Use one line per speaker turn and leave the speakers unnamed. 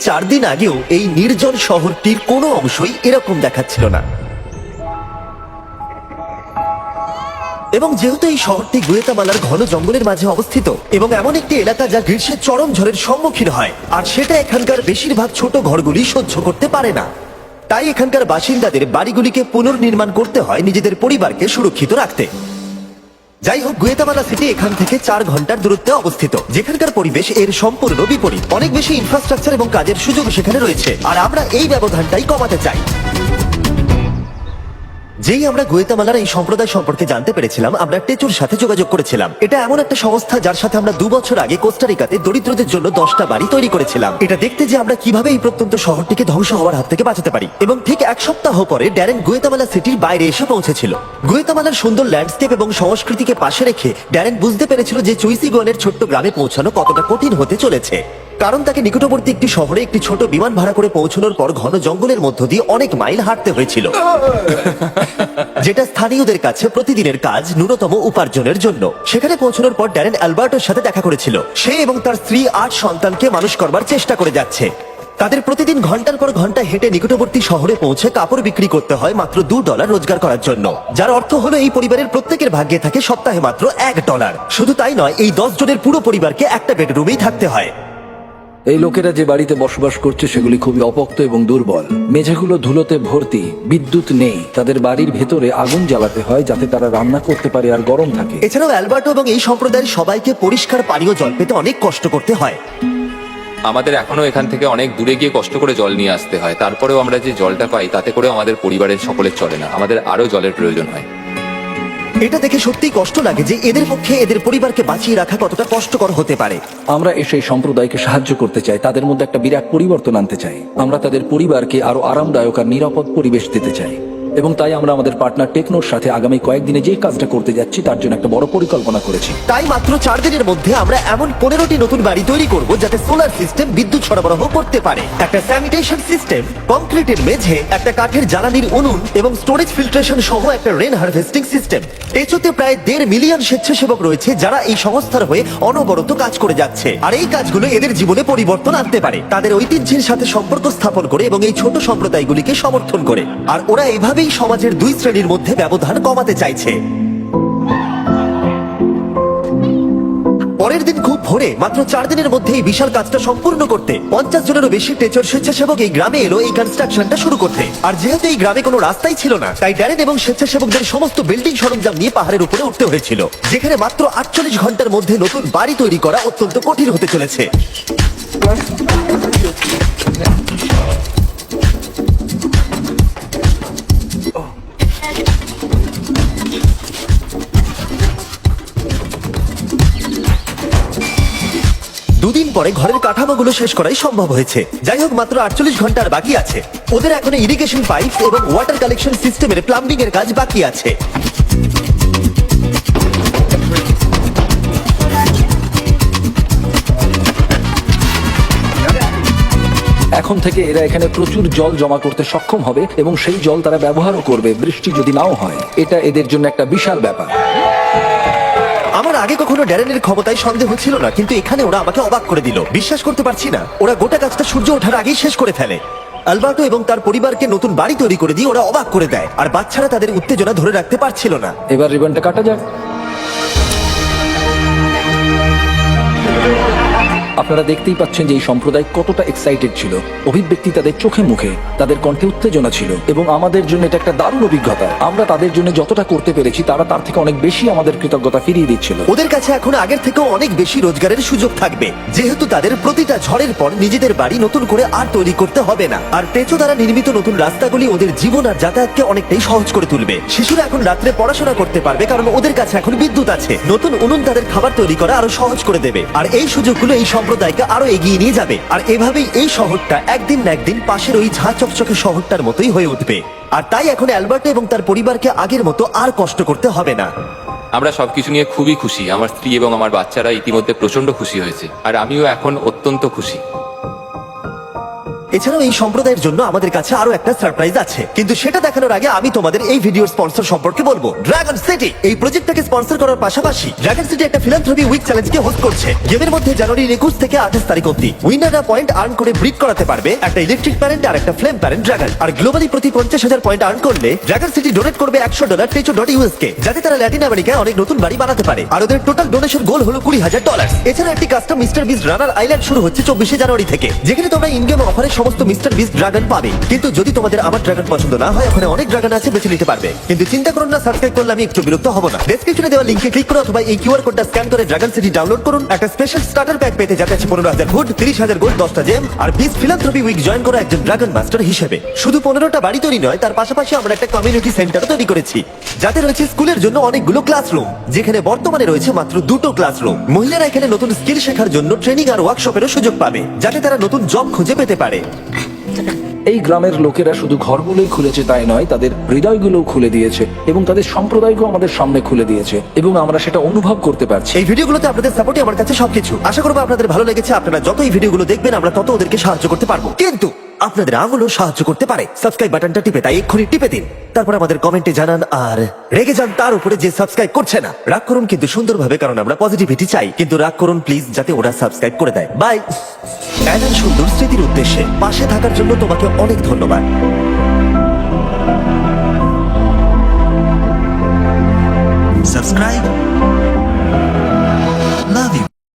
4 দিন আগেও এই নির্জন শহরটির কোনো অংশই এরকম দেখাচ্ছিল না। এবং যেহেতু এই শহরটি গুয়েতামালার ঘন জঙ্গলের মাঝে অবস্থিত এবং এমন একটি এলাকা যা গ্রীষ্মের চরম ঝড়ের সম্মুখীন হয়, আর সেটা এখানকার বেশিরভাগ ছোট ঘরগুলি সহ্য করতে পারে না, তাই এখানকার বাসিন্দাদের বাড়িগুলিকে পুনর্নির্মাণ করতে হয় নিজেদের পরিবারকে সুরক্ষিত রাখতে। যাই হোক, গুয়েতামালা সিটি এখান থেকে 4 ঘন্টার দূরত্বে অবস্থিত, যেখানকার পরিবেশ এর সম্পূর্ণ বিপরীত। অনেক বেশি ইনফ্রাস্ট্রাকচার এবং কাজের সুযোগ সেখানে রয়েছে, আর আমরা এই ব্যবধানটাই কমাতে চাই। যেই আমরা গুয়েতামালার এই সম্প্রদায় সম্পর্কে জানতে পেরেছিলাম, আমরা টেচুর সাথে যোগাযোগ করেছিলাম। এটা এমন একটা সংস্থা যার সাথে আমরা 2 বছর আগে কোস্টারিকাতে দরিদ্রদের জন্য 10টা বাড়ি তৈরি করেছিলাম। এটা দেখতে যে আমরা কিভাবে এই প্রত্যন্ত শহরটিকে ধ্বংস হওয়ার হাত থেকে বাঁচাতে পারি। এবং ঠিক 1 সপ্তাহ পরে ড্যারেন গুয়েতামালা সিটির বাইরে এসে পৌঁছেছিল। গুয়েতামালার সুন্দর ল্যান্ডস্কেপ এবং সংস্কৃতিকে পাশে রেখে ড্যারেন বুঝতে পেরেছিল যে চুইসিগনের ছোট্ট গ্রামে পৌঁছানো কতটা কঠিন হতে চলেছে, কারণ তাকে নিকটবর্তী একটি শহরে একটি ছোট বিমান ভাড়া করে পৌঁছানোর পর ঘন জঙ্গলের মধ্য দিয়ে অনেক মাইল হাঁটতে হয়েছিল, যেটা স্থানীয়দের কাছে প্রতিদিনের কাজ, ন্যূনতম উপার্জনের জন্য। সেখানে পৌঁছানোর পর ড্যারেন অ্যালবার্টোর সাথে দেখা করেছিল। সে এবং তার স্ত্রী 8 সন্তানকে মানুষ করবার চেষ্টা করে যাচ্ছে। তাদের প্রতিদিন ঘন্টার পর ঘন্টা হেঁটে নিকটবর্তী শহরে পৌঁছে কাপড় বিক্রি করতে হয় মাত্র $2 রোজগার করার জন্য, যার অর্থ হলো এই পরিবারের প্রত্যেকের ভাগ্যে থাকে সপ্তাহে মাত্র $1। শুধু তাই নয়, এই 10 জনের পুরো পরিবারকে একটা বেডরুমেই থাকতে হয়।
এই লোকেরা যে বাড়িতে বসবাস করছে সেগুলি খুবই অপোক্ত এবং দুর্বল। মেঝেগুলো ধুলোতে ভর্তি, বিদ্যুৎ নেই, তাদের বাড়ির ভেতরে আগুন জ্বালাতে হয় যাতে তারা রান্না করতে পারে আর গরম থাকে।
এছাড়াও অ্যালবার্টো এবং এই সম্প্রদায়ের সবাইকে পরিষ্কার পানীয় জল পেতে অনেক কষ্ট করতে হয়।
আমাদের এখনো এখান থেকে অনেক দূরে গিয়ে কষ্ট করে জল নিয়ে আসতে হয়। তারপরেও আমরা যে জলটা পাই তাতে করে আমাদের পরিবারের সকলের চলে না, আমাদের আরো জলের প্রয়োজন হয়।
এটা দেখে সত্যিই কষ্ট লাগে যে এদের পক্ষে এদের পরিবারকে বাঁচিয়ে রাখা কতটা কষ্টকর হতে পারে।
আমরা এসে এই সম্প্রদায়কে সাহায্য করতে চাই, তাদের মধ্যে একটা বিরাট পরিবর্তন আনতে চাই। আমরা তাদের পরিবারকে আরো আরামদায়ক আর নিরাপদ পরিবেশ দিতে চাই, এবং তাই আমরা আমাদের পার্টনার টেকনোর সাথে আগামী কয়েকদিনে যে কাজটা করতে যাচ্ছি তার জন্য একটা বড় পরিকল্পনা করেছি।
তাই মাত্র 4 দিনের মধ্যে আমরা এমন 15টি নতুন বাড়ি তৈরি করব যাতে সোলার সিস্টেম বিদ্যুৎ সরবরাহ করতে পারে, একটা স্যানিটেশন সিস্টেম, কংক্রিটের মেঝে, একটা কাঠের জ্বালানির উনুন এবং স্টোরেজ ফিল্ট্রেশন সহ একটা রেন হারভেস্টিং সিস্টেম। টেচোতে প্রায় 1.5 মিলিয়ন স্বেচ্ছাসেবক রয়েছে যারা এই সংস্থার হয়ে অনবরত কাজ করে যাচ্ছে, আর এই কাজগুলো এদের জীবনে পরিবর্তন আনতে পারে তাদের ঐতিহ্যের সাথে সম্পর্ক স্থাপন করে এবং এই ছোট সম্প্রদায়গুলিকে সমর্থন করে। আর ওরা এভাবেই সমাজের 2 শ্রেণীর মধ্যে ব্যবধান কমাতে চাইছে। পরের দিন খুব ভোরে, মাত্র 4 দিনের মধ্যে এই বিশাল কাজটা সম্পূর্ণ করতে 50 জনেরও বেশি টেচর স্বেচ্ছাসেবক এই গ্রামে এলো এই কনস্ট্রাকশনটা শুরু করতে। আর যেহেতু এই গ্রামে কোনো রাস্তাই ছিল না, তাই ড্যারেন এবং স্বেচ্ছাসেবকদের সমস্ত বিল্ডিং সরঞ্জাম নিয়ে পাহাড়ের উপরে উঠতে হয়েছিল, যেখানে মাত্র 48 ঘন্টার মধ্যে নতুন বাড়ি তৈরি করা অত্যন্ত কঠিন হতে চলেছে। দুদিন পরে ঘরের কাঠামোগুলো শেষ করাই সম্ভব হয়েছে। যাই হোক, মাত্র 48 ঘন্টার বাকি আছে। ওদের এখনো ইরিগেশন পাইপ এবং ওয়াটার কালেকশন সিস্টেমের প্লাম্বিং এর কাজ বাকি আছে।
এখন থেকে এরা এখানে প্রচুর জল জমা করতে সক্ষম হবে এবং সেই জল তারা ব্যবহারও করবে বৃষ্টি যদি নাও হয়। এটা এদের জন্য একটা বিশাল ব্যাপার।
আমার আগে কখনো ড্যারেনের ক্ষমতায় সন্দেহ ছিল না, কিন্তু এখানে ওরা আমাকে অবাক করে দিল। বিশ্বাস করতে পারছি না, ওরা গোটা কাজটা সূর্য ওঠার আগেই শেষ করে ফেলে। অ্যালবার্টো এবং তার পরিবারকে নতুন বাড়ি তৈরি করে দিয়ে ওরা অবাক করে দেয়, আর বাচ্চারা তাদের উত্তেজনা ধরে রাখতে পারছিল না।
এবার রিবনটা কাটা যাক। আপনারা দেখতেই পাচ্ছেন যে এই সম্প্রদায় কতটা এক্সাইটেড ছিল। অভিব্যক্তি তাদের চোখে মুখে, তাদের কণ্ঠে উত্তেজনা ছিল, এবং আমাদের জন্য এটা একটা দারুণ অভিজ্ঞতা। আমরা তাদের জন্য যতটা করতে পেরেছি তারা তার থেকে অনেক বেশি আমাদের কৃতজ্ঞতা ফিরিয়ে দিচ্ছিল।
ওদের কাছে এখন আগের থেকেও অনেক বেশি রোজগারের সুযোগ থাকবে, যেহেতু তাদের প্রতিটা ঝড়ের পর নিজেদের বাড়ি নতুন করে আর তৈরি করতে হবে না। আর টেচো দ্বারা নির্মিত নতুন রাস্তাগুলি ওদের জীবন আর যাতায়াতকে অনেকটাই সহজ করে তুলবে। শিশুরা এখন রাত্রে পড়াশোনা করতে পারবে কারণ ওদের কাছে এখন বিদ্যুৎ আছে। নতুন উনুন তাদের খাবার তৈরি করা আরো সহজ করে দেবে, আর এই সুযোগগুলো এই সম্প্রদায়কে আরো এগিয়ে নিয়ে যাবে। আর এভাবেই এই শহরটা একদিন না একদিন পাশের ওই ঝাঁ চকচকে শহরটার মতোই হয়ে উঠবে। আর তাই এখন অ্যালবার্টো এবং তার পরিবারকে আগের মতো আর কষ্ট করতে হবে না।
আমরা সবকিছু নিয়ে খুবই খুশি। আমার স্ত্রী এবং আমার বাচ্চারা ইতিমধ্যে প্রচন্ড খুশি হয়েছে, আর আমিও এখন অত্যন্ত খুশি।
এছাড়াও এই সম্প্রদায়ের জন্য আমাদের কাছে আরো একটা সারপ্রাইজ আছে, কিন্তু সেটা দেখানোর আগে আমি তোমাদের এই ভিডিওর স্পন্সর সম্পর্কে বলবো। ড্রাগন সিটি এই প্রজেক্টটাকে স্পন্সর করার পাশাপাশি ড্রাগন সিটি একটা ফিলান্থ্রপি উইক চ্যালেঞ্জকে হোস্ট করছে। গেমের মধ্যে জানুয়ারি 21 থেকে 28 তারিখ অবধি উইনাররা পয়েন্ট আর্ন করে ব্রিড করাতে পারবে একটা ইলেকট্রিক প্যারেন্ট আর একটা ফ্লেম প্যারেন্ট ড্রাগন। আর গ্লোবালি প্রতি 50,000 পয়েন্ট আর্ন করলে ড্রাগন সিটি ডোনেট করবে $100 টেচো.us কে, যাতে তারা ল্যাটিন আমেরিকায় অনেক নতুন বাড়ি বানাতে পারে। আর ওদের টোটাল ডোনেশন গোল হলো $20,000। এছাড়া একটি কাস্টম মিস্টার বিস্ট রানার আইল্যান্ড শুরু হচ্ছে 24 জানুয়ারি থেকে, যেখানে তোমরা ইন গেম অফারে সমস্ত মিস্টার বিস্ট ড্রাগন পাবে। কিন্তু যদি তোমাদের আমার ড্রাগন পছন্দ না হয়, ওখানে অনেক ড্রাগন আছে, বেছে নিতে পারবে। কিন্তু চিন্তা করুন না, সাবস্ক্রাইব করলে আমি একটু বিরক্ত হব না। ডেসক্রিপশনে দেওয়া লিংকে ক্লিক করো অথবা এই কিউআর কোডটা স্ক্যান করে ড্রাগন সিটি ডাউনলোড করুন। একটা স্পেশাল স্টার্টার প্যাক পেতে যাতে আছে 15,000 ফুড, 30,000 গোল্ড, 10টা জেম আর 20 ফিলান্থ্রপি উইক জয়েন করা একজন ড্রাগন মাস্টার হিসেবে। শুধু 15টা বাড়ি তৈরি নয়, তার পাশাপাশি আমরা একটা কমিউনিটি সেন্টার তৈরি করেছি, যাতে রয়েছে স্কুলের জন্য অনেকগুলো ক্লাসরুম, যেখানে বর্তমানে রয়েছে মাত্র 2টো ক্লাসরুম। মহিলারা এখানে নতুন স্কিল শেখার জন্য ট্রেনিং আর ওয়ার্কশপেরও সুযোগ পাবে, যাতে তারা নতুন জব খুঁজে পেতে পারে।
এই গ্রামের লোকেরা শুধু ঘরগুলোই খুলেছে তাই নয়, তাদের হৃদয়গুলোও খুলে দিয়েছে এবং তাদের সম্প্রদায়কেও আমাদের সামনে খুলে দিয়েছে এবং আমরা সেটা অনুভব করতে পারছি।
এই ভিডিওগুলোতে আপনাদের সাপোর্টই আমার কাছে সবকিছু। আশা করবো আপনাদের ভালো লেগেছে। আপনারা যত এই ভিডিওগুলো দেখবেন, আমরা তত ওদেরকে সাহায্য করতে পারবো। কিন্তু আপনাদের আঙুলও সাহায্য করতে পারে। সাবস্ক্রাইব বাটনটা টিপে তাই এক্ষুনি টিপে দিন। তারপর আমাদের কমেন্টে জানান, আর রেগে যান তার উপরে যে সাবস্ক্রাইব করছে না। রাগ করুন কিন্তু সুন্দরভাবে, কারণ আমরা পজিটিভিটি চাই। কিন্তু রাগ করুন প্লিজ, যাতে ওরা সাবস্ক্রাইব করে দেয়। বাই। এমন সুন্দর স্মৃতির উদ্দেশ্যে পাশে থাকার জন্য তোমাকে অনেক ধন্যবাদ।
subscribe